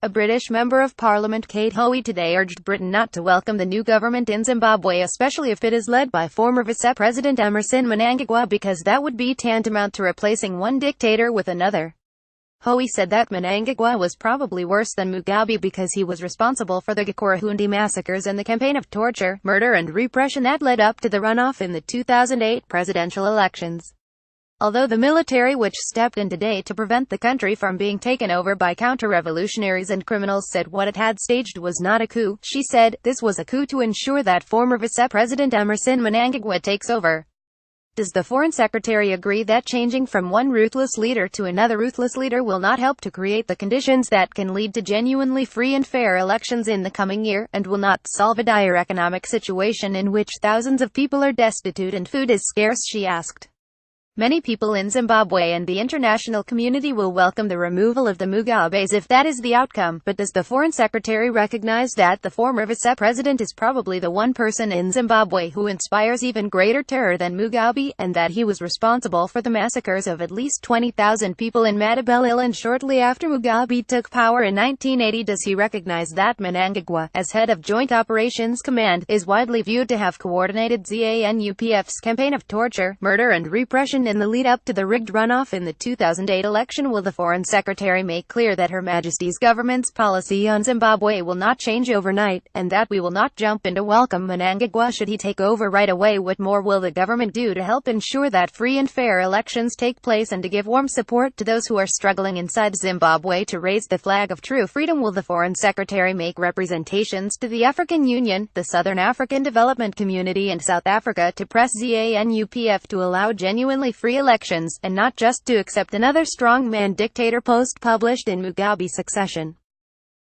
A British Member of Parliament, Kate Hoey, today urged Britain not to welcome the new government in Zimbabwe, especially if it is led by former Vice-President Emmerson Mnangagwa, because that would be tantamount to replacing one dictator with another. Hoey said that Mnangagwa was probably worse than Mugabe because he was responsible for the Gukurahundi massacres and the campaign of torture, murder and repression that led up to the runoff in the 2008 presidential elections. Although the military, which stepped in today to prevent the country from being taken over by counter-revolutionaries and criminals, said what it had staged was not a coup, she said, this was a coup to ensure that former Vice-President Emmerson Mnangagwa takes over. Does the Foreign Secretary agree that changing from one ruthless leader to another ruthless leader will not help to create the conditions that can lead to genuinely free and fair elections in the coming year, and will not solve a dire economic situation in which thousands of people are destitute and food is scarce, she asked. Many people in Zimbabwe and the international community will welcome the removal of the Mugabes if that is the outcome, but does the Foreign Secretary recognize that the former vice-president is probably the one person in Zimbabwe who inspires even greater terror than Mugabe, and that he was responsible for the massacres of at least 20,000 people in Matabeleland shortly after Mugabe took power in 1980? Does he recognize that Mnangagwa, as head of Joint Operations Command, is widely viewed to have coordinated ZANU-PF's campaign of torture, murder and repression in the lead-up to the rigged runoff in the 2008 election? Will the Foreign Secretary make clear that Her Majesty's government's policy on Zimbabwe will not change overnight, and that we will not jump in to welcome Mnangagwa should he take over right away? What more will the government do to help ensure that free and fair elections take place and to give warm support to those who are struggling inside Zimbabwe to raise the flag of true freedom? Will the Foreign Secretary make representations to the African Union, the Southern African Development Community and South Africa to press ZANU-PF to allow genuinely free elections, and not just to accept another strongman dictator post published in Mugabe's succession?